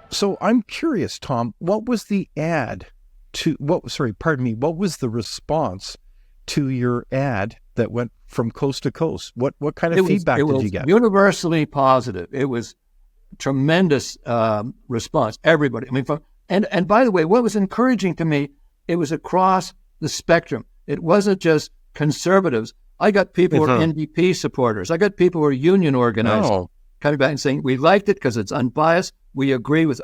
So I'm curious, Tom, what was the ad to what sorry, pardon me, what was the response to your ad that went from coast to coast? What kind of It feedback did you was get? universally positive. It was tremendous response. Everybody. I mean, and by the way, what was encouraging to me, it was across the spectrum. It wasn't just conservatives. I got people who are Mhm. NDP supporters. I got people who are union organized Oh, coming back and saying we liked it because it's unbiased. We agree with.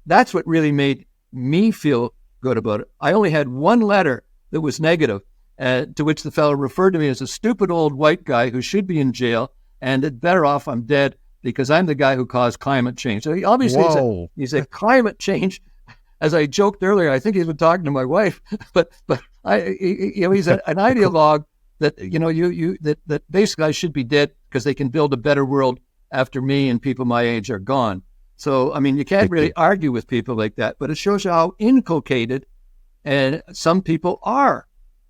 That's what really made me feel good about it. I only had one letter that was negative, to which the fellow referred to me as a stupid old white guy who should be in jail, and it better off I'm dead because I'm the guy who caused climate change. So he obviously whoa. he's a climate change. As I joked earlier, I think he's been talking to my wife, but he's an ideologue that that basically I should be dead because they can build a better world after me and people my age are gone. So I mean, you can't really argue with people like that, but it shows you how inculcated and some people are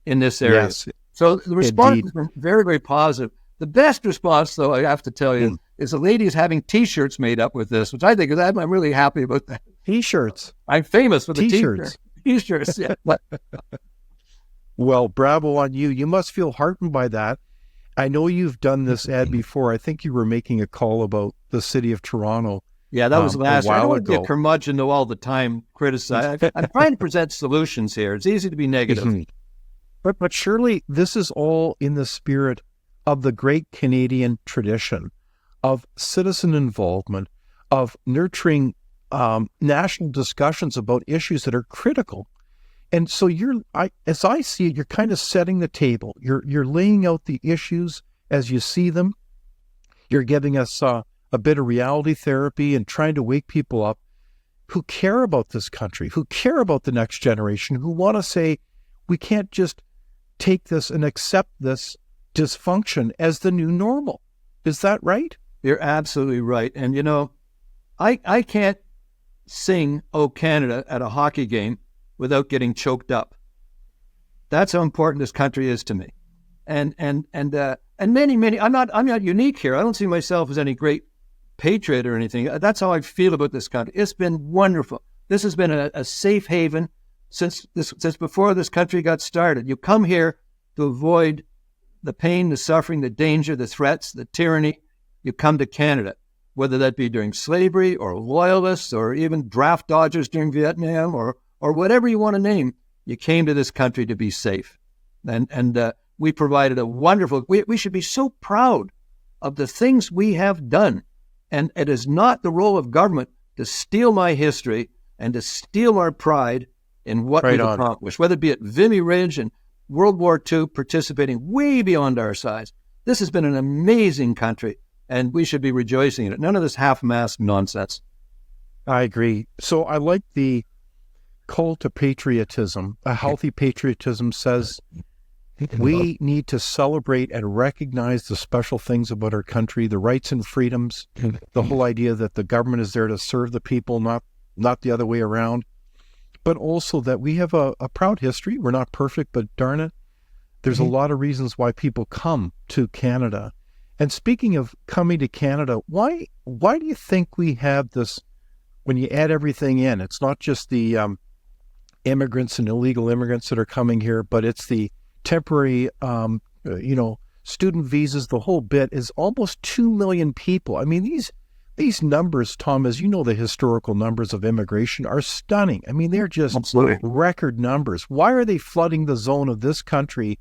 in this area. Yes, So the response indeed. has been very, very positive. The best response, though, I have to tell you, is the ladies having T-shirts made up with this, which I think is I'm really happy about that. T-shirts. I'm famous for the T-shirts. T-shirts. Yeah. Well, bravo on you. You must feel heartened by that. I know you've done this ad before. I think you were making a call about the city of Toronto Yeah, that was a last year. I don't while want to be a ago. curmudgeon though all the time criticize. I'm trying to present solutions here. It's easy to be negative. Mhm. But surely this is all in the spirit of the great Canadian tradition of citizen involvement, of nurturing national discussions about issues that are critical. And so as I see it, you're kind of setting the table. You're laying out the issues as you see them. You're giving us a bit of reality therapy and trying to wake people up who care about this country, who care about the next generation, who want to say, we can't just take this and accept this dysfunction as the new normal. Is that right? You're absolutely right. And I can't sing "Oh Canada" at a hockey game without getting choked up. That's how important this country is to me. And many I'm not unique here. I don't see myself as any great patriot or anything. That's how I feel about this country. It's been wonderful. This has been a safe haven since before this country got started. You come here to avoid the pain, the suffering, the danger, the threats, the tyranny. You come to Canada, whether that be during slavery or loyalists or even draft dodgers during Vietnam or whatever you want to name. You came to this country to be safe. And we provided a wonderful, we should be so proud of the things we have done. And it is not the role of government to steal my history and to steal our pride in what Right we've on. accomplished, whether it be at Vimy Ridge and World War II, participating way beyond our size. This has been an amazing country, and we should be rejoicing in it. None of this half-mast nonsense. I agree. So I like the call to patriotism. A healthy patriotism says we need to celebrate and recognize the special things about our country, the rights and freedoms, the whole idea that the government is there to serve the people, not the other way around, but also that we have a proud history. We're not perfect, but darn it, there's a lot of reasons why people come to Canada. And speaking of coming to Canada, why do you think we have this, when you add everything in, it's not just the immigrants and illegal immigrants that are coming here, but it's the temporary, student visas, the whole bit is almost 2 million people. I mean, these numbers, Tom, as you know, the historical numbers of immigration are stunning. I mean, they're just Absolutely. record numbers. Why are they flooding the zone of this country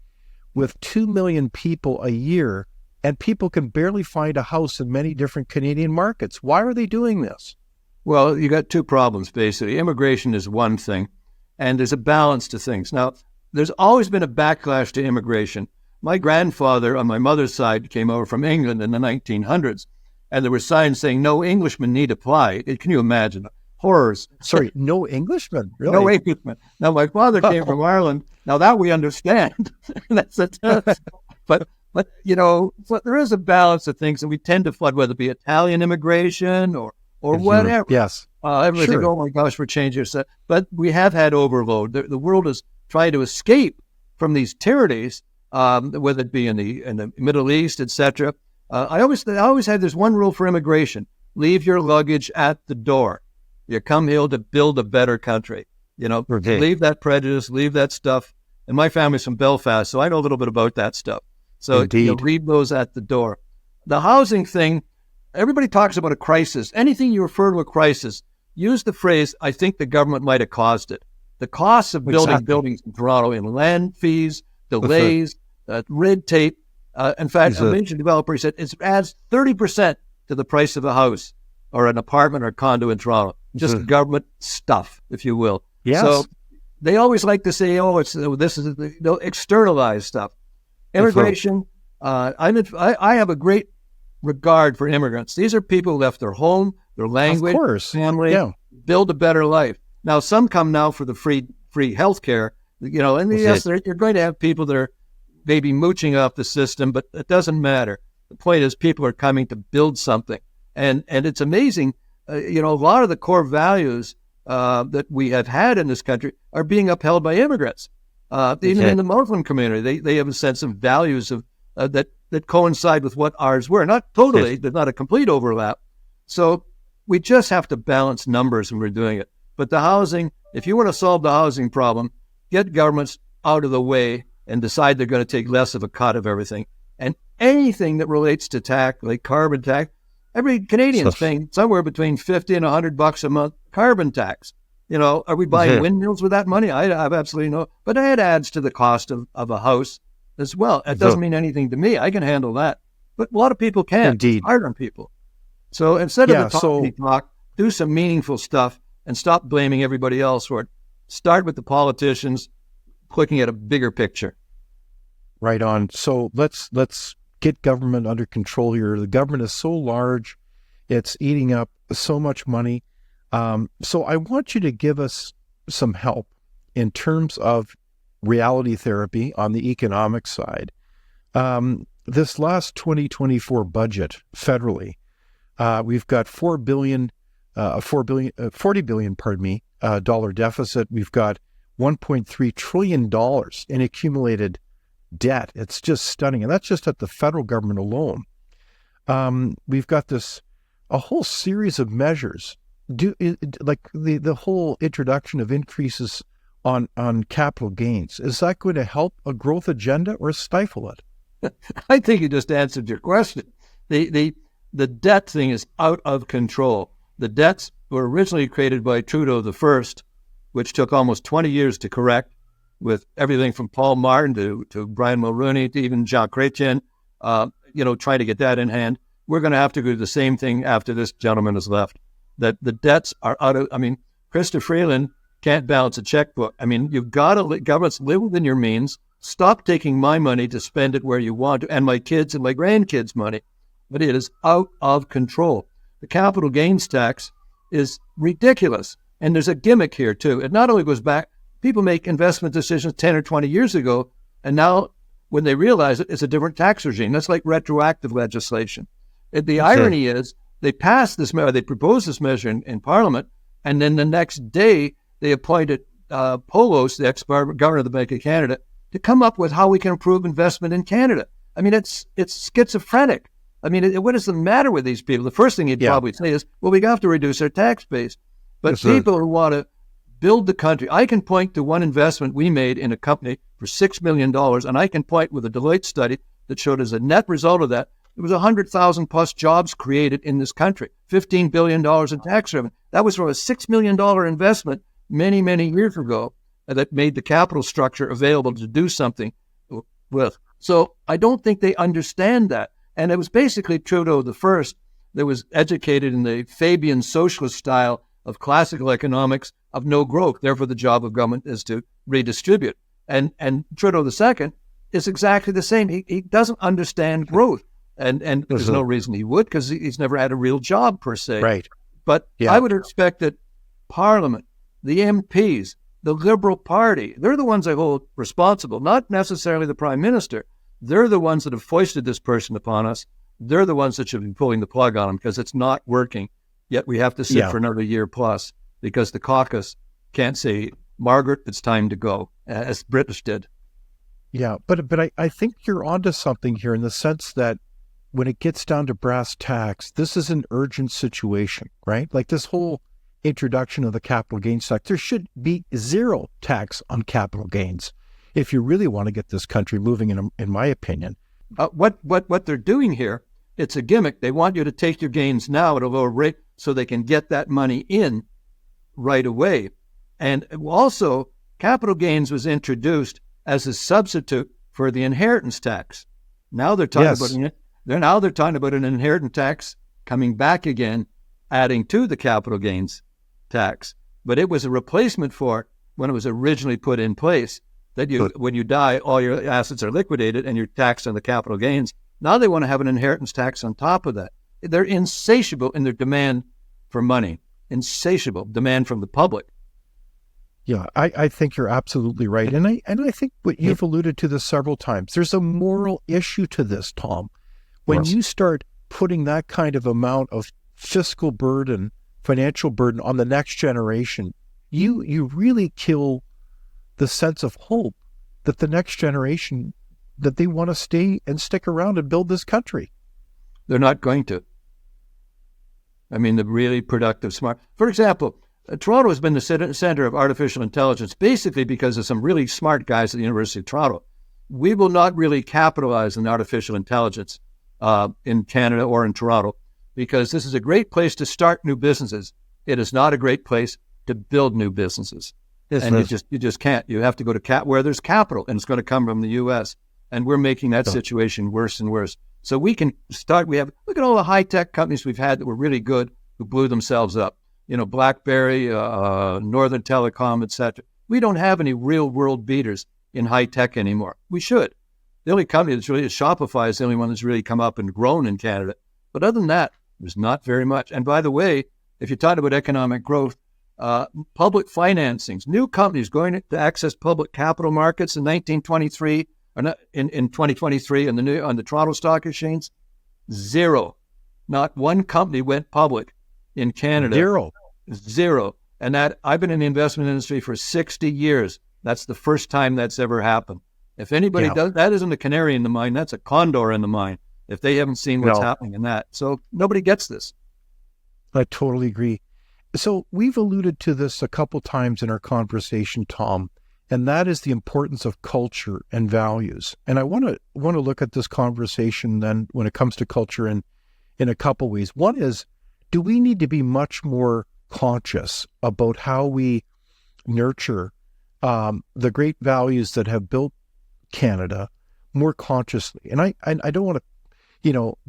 with 2 million people a year, and people can barely find a house in many different Canadian markets? Why are they doing this? Well, you got two problems, basically. Immigration is one thing, and there's a balance to things. Now, there's always been a backlash to immigration. My grandfather on my mother's side came over from England in the 1900s, and there were signs saying no Englishmen need apply. Can you imagine? Horrors. Sorry, no Englishmen, really? No Englishmen. Now, my father came from Ireland. Now, that we understand. But there is a balance of things, and we tend to flood, whether it be Italian immigration or whatever. Yes. Everybody think, oh my gosh, we're changing ourselves. But we have had overload. The world is trying to escape from these tyrannies, whether it be in the Middle East, etc. I always had this one rule for immigration: leave your luggage at the door. You come here to build a better country. Okay. Leave that prejudice, leave that stuff. And my family's from Belfast, so I know a little bit about that stuff. So Indeed. leave those at the door. The housing thing, everybody talks about a crisis. Anything you refer to a crisis, use the phrase, I think the government might have caused it. The costs of building buildings in Toronto in land fees, delays, red tape. In fact, a major developer said it adds 30% to the price of a house or an apartment or condo in Toronto. Just government stuff, if you will. Yes. So they always like to say, this is externalized stuff. Immigration, I have a great regard for immigrants. These are people who left their home, their language, family, build a better life. Now, some come now for the free health care, and yes, you're going to have people that are maybe mooching off the system, but it doesn't matter. The point is people are coming to build something. And it's amazing, a lot of the core values that we have had in this country are being upheld by immigrants. Even in the Muslim community, they have a sense of values of that coincide with what ours were. Not totally, there's not a complete overlap. So we just have to balance numbers when we're doing it. But the housing, if you want to solve the housing problem, get governments out of the way and decide they're going to take less of a cut of everything. And anything that relates to tax, like carbon tax, every Canadian's paying somewhere between $50 and $100 a month carbon tax. Are we buying windmills with that money? I have absolutely no. But it adds to the cost of a house as well. It doesn't mean anything to me. I can handle that. But a lot of people can't. Indeed. It's hard on people. So instead of the talk, do some meaningful stuff and stop blaming everybody else for it. Start with the politicians, looking at a bigger picture. Right on. So let's get government under control here. The government is so large, it's eating up so much money. So I want you to give us some help in terms of reality therapy on the economic side. This last 2024 budget federally, we've got $40 billion, dollar deficit. We've got $1.3 trillion in accumulated debt. It's just stunning. And that's just at the federal government alone. We've got a whole series of measures, like the whole introduction of increases on capital gains. Is that going to help a growth agenda or stifle it? I think you just answered your question. The debt thing is out of control. The debts were originally created by Trudeau the First, which took almost 20 years to correct, with everything from Paul Martin to Brian Mulroney to even Jacques Chrétien, trying to get that in hand. We're going to have to do the same thing after this gentleman has left. That the debts are out of, Krista Freeland can't balance a checkbook. You've got to let governments live within your means. Stop taking my money to spend it where you want to, and my kids' and my grandkids' money. But it is out of control. The capital gains tax is ridiculous. And there's a gimmick here, too. It not only goes back, people make investment decisions 10 or 20 years ago, and now when they realize it, it's a different tax regime. That's like retroactive legislation. The irony is they passed this measure, they proposed this measure in Parliament, and then the next day they appointed Polos, the ex-governor of the Bank of Canada, to come up with how we can improve investment in Canada. It's schizophrenic. What does the matter with these people? The first thing he'd probably say is, well, we have to reduce our tax base. But people who want to build the country, I can point to one investment we made in a company for $6 million, and I can point with a Deloitte study that showed as a net result of that, there was 100,000 plus jobs created in this country, $15 billion in tax revenue. That was from a $6 million investment many, many years ago that made the capital structure available to do something with. So I don't think they understand that. And it was basically Trudeau the First that was educated in the Fabian socialist style of classical economics of no growth. Therefore, the job of government is to redistribute. And Trudeau the Second is exactly the same. He doesn't understand growth. And there's no reason he would, because he's never had a real job per se. Right. But I would expect that Parliament, the MPs, the Liberal Party, they're the ones I hold responsible, not necessarily the Prime Minister. They're the ones that have foisted this person upon us. They're the ones that should be pulling the plug on him, because it's not working. Yet we have to sit for another year plus, because the caucus can't say, Margaret, it's time to go, as British did. Yeah, but I think you're onto something here, in the sense that when it gets down to brass tacks, this is an urgent situation, right? Like this whole introduction of the capital gains tax. There should be zero tax on capital gains if you really want to get this country moving, in my opinion. What they're doing here, it's a gimmick. They want you to take your gains now at a lower rate so they can get that money in right away. And also, capital gains was introduced as a substitute for the inheritance tax. Now they're talking they're talking about an inheritance tax coming back again, adding to the capital gains tax. But it was a replacement for it when it was originally put in place, that when you die, all your assets are liquidated and you're taxed on the capital gains. Now they want to have an inheritance tax on top of that. They're insatiable in their demand for money, insatiable demand from the public. Yeah, I think you're absolutely right. And I think what you've alluded to this several times, there's a moral issue to this, Tom. When you start putting that kind of amount of fiscal burden, financial burden on the next generation, you really kill the sense of hope that the next generation, that they want to stay and stick around and build this country. They're not going to. I mean, the really productive, smart. For example, Toronto has been the center of artificial intelligence basically because of some really smart guys at the University of Toronto. We will not really capitalize on artificial intelligence in Canada or in Toronto because this is a great place to start new businesses. It is not a great place to build new businesses. And you just can't. You have to go to where there's capital, and it's going to come from the U.S. And we're making that situation worse and worse. So we can start. Look at all the high tech companies we've had that were really good, who blew themselves up. You know, BlackBerry, Northern Telecom, etc. We don't have any real world beaters in high tech anymore. We should. The only company that's really Shopify is the only one that's really come up and grown in Canada. But other than that, there's not very much. And by the way, if you're talking about economic growth, public financings, new companies going to access public capital markets in 1923 or not, in 2023 on the Toronto Stock Exchange, zero. Not one company went public in Canada. Zero. And that I've been in the investment industry for 60 years. That's the first time that's ever happened. If anybody does, that isn't a canary in the mine. That's a condor in the mine. If they haven't seen what's happening in that, so nobody gets this. I totally agree. So we've alluded to this a couple times in our conversation, Tom, and that is the importance of culture and values. And I want to look at this conversation then when it comes to culture in a couple ways. One is, do we need to be much more conscious about how we nurture the great values that have built Canada more consciously? And I don't want to,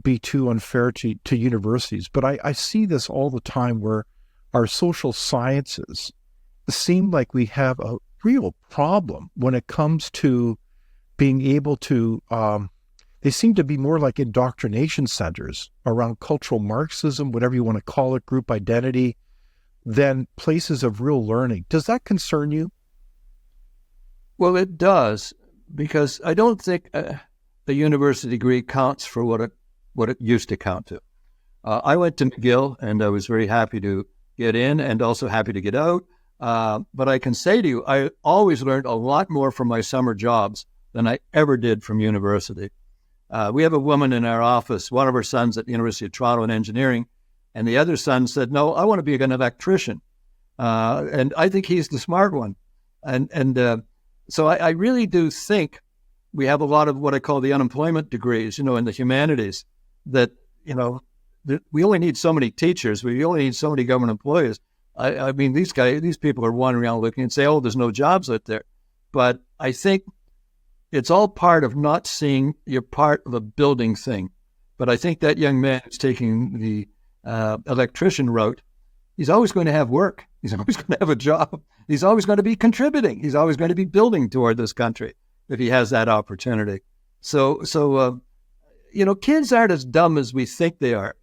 be too unfair to universities, but I see this all the time where our social sciences seem like we have a real problem when it comes to being able to, they seem to be more like indoctrination centers around cultural Marxism, whatever you want to call it, group identity, than places of real learning. Does that concern you? Well, it does, because I don't think a university degree counts for what it used to count to. I went to McGill, and I was very happy to get in and also happy to get out. But I can say to you, I always learned a lot more from my summer jobs than I ever did from university. We have a woman in our office, one of her sons at the University of Toronto in engineering, and the other son said, no, I want to be an electrician. And I think he's the smart one. So I really do think we have a lot of what I call the unemployment degrees, in the humanities, that, we only need so many teachers. We only need so many government employees. I mean, these people are wandering around looking and say, oh, there's no jobs out there. But I think it's all part of not seeing you're part of a building thing. But I think that young man who's taking the electrician route, he's always going to have work. He's always going to have a job. He's always going to be contributing. He's always going to be building toward this country if he has that opportunity. So kids aren't as dumb as we think they are.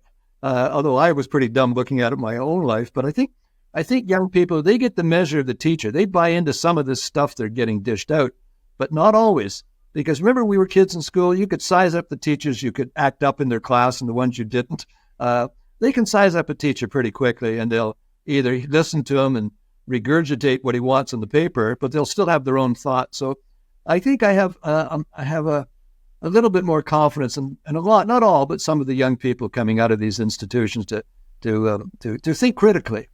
Although I was pretty dumb looking at it in my own life, but I think young people, they get the measure of the teacher. They buy into some of this stuff they're getting dished out, but not always. Because remember, we were kids in school, you could size up the teachers, you could act up in their class, and the ones you didn't. They can size up a teacher pretty quickly, and they'll either listen to him and regurgitate what he wants on the paper, but they'll still have their own thoughts. So I think I have a little bit more confidence and a lot, not all, but some of the young people coming out of these institutions to think critically.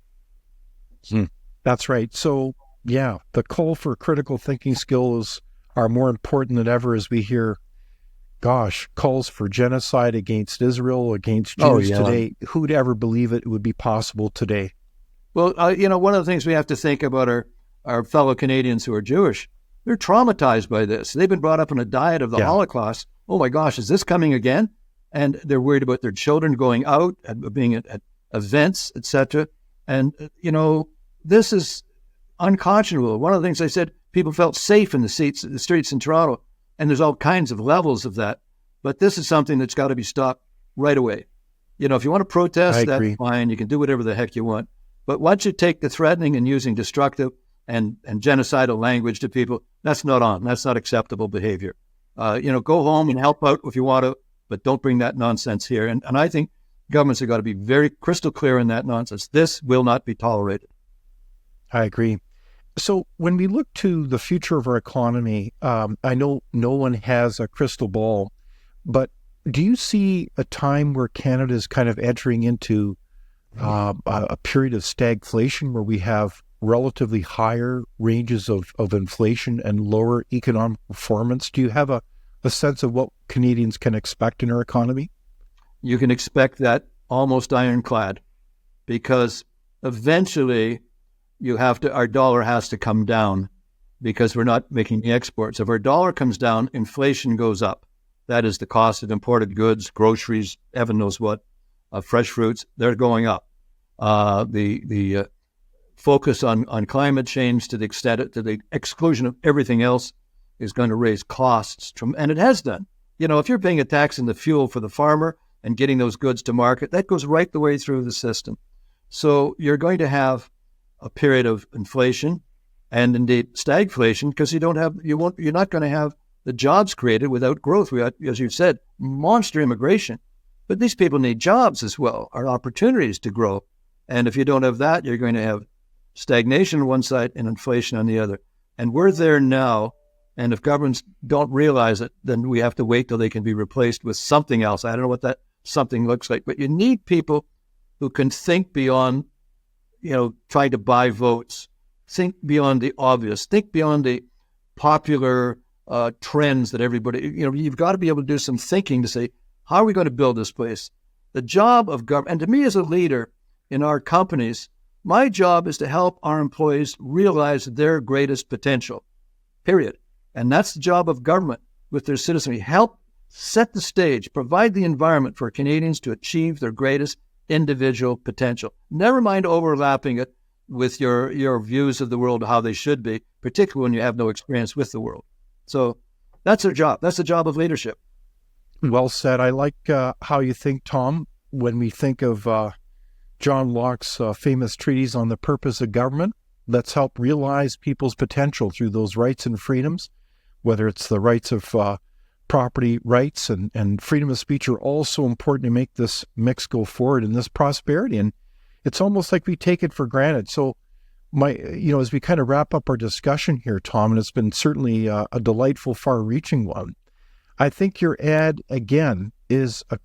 Hmm. That's right. So, yeah, the call for critical thinking skills are more important than ever as we hear, gosh, calls for genocide against Israel, against Oh, Jews yeah. today. Who'd ever believe it would be possible today? Well, one of the things we have to think about our fellow Canadians who are Jewish, they're traumatized by this. They've been brought up in a diet of the Yeah, Holocaust. Oh my gosh, is this coming again? And they're worried about their children going out and being at events, etc. And, this is unconscionable. One of the things I said, people felt safe in the streets in Toronto, and there's all kinds of levels of that. But this is something that's got to be stopped right away. If you want to I protest, that's agree. fine. You can do whatever the heck you want. But once you take the threatening and using destructive and genocidal language to people, that's not on. That's not acceptable behavior. Go home and help out if you want to, but don't bring that nonsense here. And I think governments have got to be very crystal clear in that nonsense. This will not be tolerated. I agree. So when we look to the future of our economy, I know no one has a crystal ball, but do you see a time where Canada is kind of entering into a period of stagflation where we have relatively higher ranges of inflation and lower economic performance? Do you have a sense of what Canadians can expect in our economy? You can expect that almost ironclad, because eventually our dollar has to come down, because we're not making the exports. If our dollar comes down, inflation goes up. That is the cost of imported goods, groceries, heaven knows what, fresh fruits, they're going up. The focus on climate change to the exclusion of everything else is going to raise costs, and it has done. If you're paying a tax on the fuel for the farmer and getting those goods to market, that goes right the way through the system. So you're going to have a period of inflation and indeed stagflation, because you're not going to have the jobs created without growth. We had, as you said, monster immigration, but these people need jobs as well, or opportunities to grow. And if you don't have that, you're going to have stagnation on one side and inflation on the other. And we're there now. And if governments don't realize it, then we have to wait till they can be replaced with something else. I don't know what that something looks like, but you need people who can think beyond, trying to buy votes, think beyond the obvious, think beyond the popular trends that everybody, you've got to be able to do some thinking to say, how are we going to build this place? The job of government, and to me as a leader in our companies, my job is to help our employees realize their greatest potential, period. And that's the job of government with their citizenry. Help set the stage, provide the environment for Canadians to achieve their greatest individual potential. Never mind overlapping it with your views of the world, how they should be, particularly when you have no experience with the world. So that's their job. That's the job of leadership. Well said. I like how you think, Tom, when we think of John Locke's famous treatise on the purpose of government. Let's help realize people's potential through those rights and freedoms, whether it's the rights of property rights and freedom of speech are also important to make this mix go forward in this prosperity. And it's almost like we take it for granted. So as we kind of wrap up our discussion here, Tom, and it's been certainly a delightful, far-reaching one, I think your ad, again, is a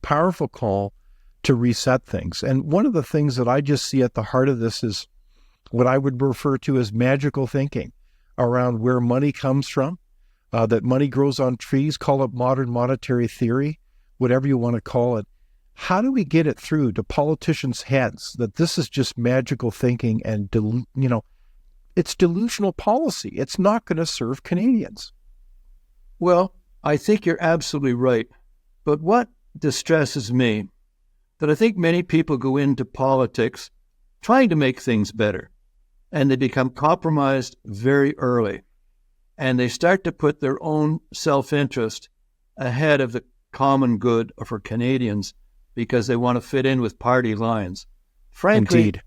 powerful call to reset things. And one of the things that I just see at the heart of this is what I would refer to as magical thinking around where money comes from, that money grows on trees, call it modern monetary theory, whatever you want to call it. How do we get it through to politicians' heads that this is just magical thinking and, it's delusional policy? It's not going to serve Canadians. Well, I think you're absolutely right. But what distresses me, that I think many people go into politics trying to make things better, and they become compromised very early. And they start to put their own self-interest ahead of the common good for Canadians because they want to fit in with party lines. Frankly, Indeed.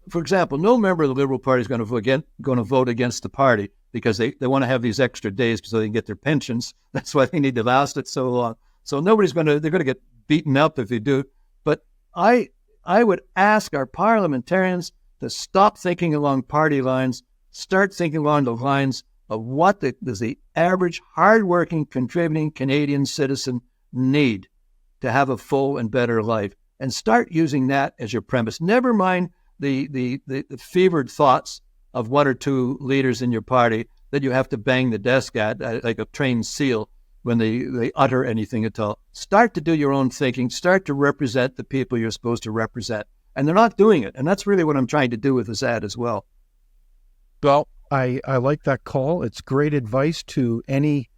for example, no member of the Liberal Party is going to vote against the party because they want to have these extra days so they can get their pensions. That's why they need to last it so long. So they're going to get beaten up if they do. But I would ask our parliamentarians to stop thinking along party lines, start thinking along the lines of what does the average, hardworking, contributing Canadian citizen need to have a full and better life, and start using that as your premise. Never mind the fevered thoughts of one or two leaders in your party that you have to bang the desk at like a trained seal when they utter anything at all. Start to do your own thinking. Start to represent the people you're supposed to represent. And they're not doing it. And that's really what I'm trying to do with this ad as well. Well, I like that call. It's great advice to any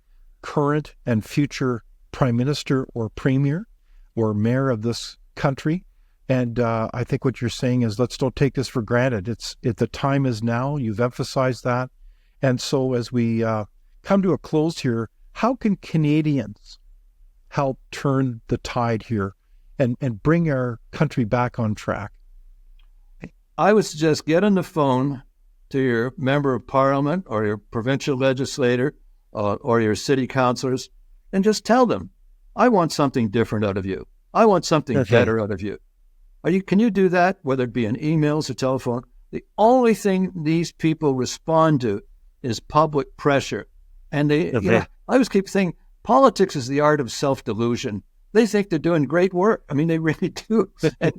current and future prime minister or premier or mayor of this country. And I think what you're saying is, let's don't take this for granted. The time is now. You've emphasized that. And so as we come to a close here, how can Canadians help turn the tide here and bring our country back on track? I would suggest get on the phone to your member of parliament or your provincial legislator or your city councillors and just tell them, I want something different out of you. I want something better out of you. Can you do that, whether it be in emails or telephone? The only thing these people respond to is public pressure. And I always keep saying, politics is the art of self-delusion. They think they're doing great work. I mean, they really do. And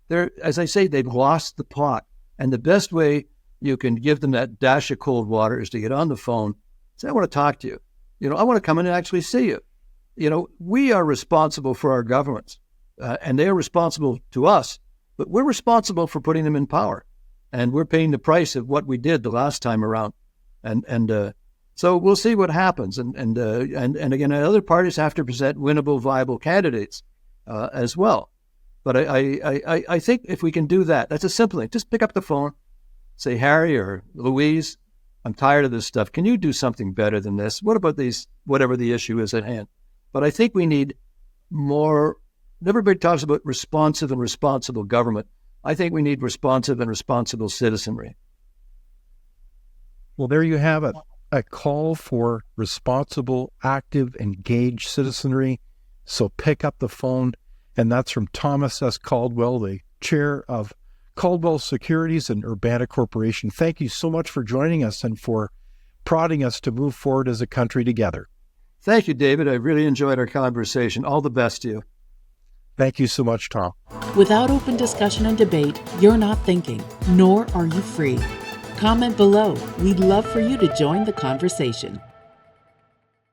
they're, as I say, they've lost the plot. And the best way you can give them that dash of cold water is to get on the phone, say, I want to talk to you. I want to come in and actually see you. We are responsible for our governments, and they are responsible to us, but we're responsible for putting them in power. And we're paying the price of what we did the last time around. And so we'll see what happens. And again, other parties have to present winnable, viable candidates as well. But I think if we can do that, that's a simple thing. Just pick up the phone, say, Harry or Louise, I'm tired of this stuff. Can you do something better than this? What about these, whatever the issue is at hand? But I think we need more. Everybody talks about responsive and responsible government. I think we need responsive and responsible citizenry. Well, there you have it. A call for responsible, active, engaged citizenry. So pick up the phone. And that's from Thomas S. Caldwell, the chair of Caldwell Securities and Urbana Corporation. Thank you so much for joining us and for prodding us to move forward as a country together. Thank you, David. I really enjoyed our conversation. All the best to you. Thank you so much, Tom. Without open discussion and debate, you're not thinking, nor are you free. Comment below. We'd love for you to join the conversation.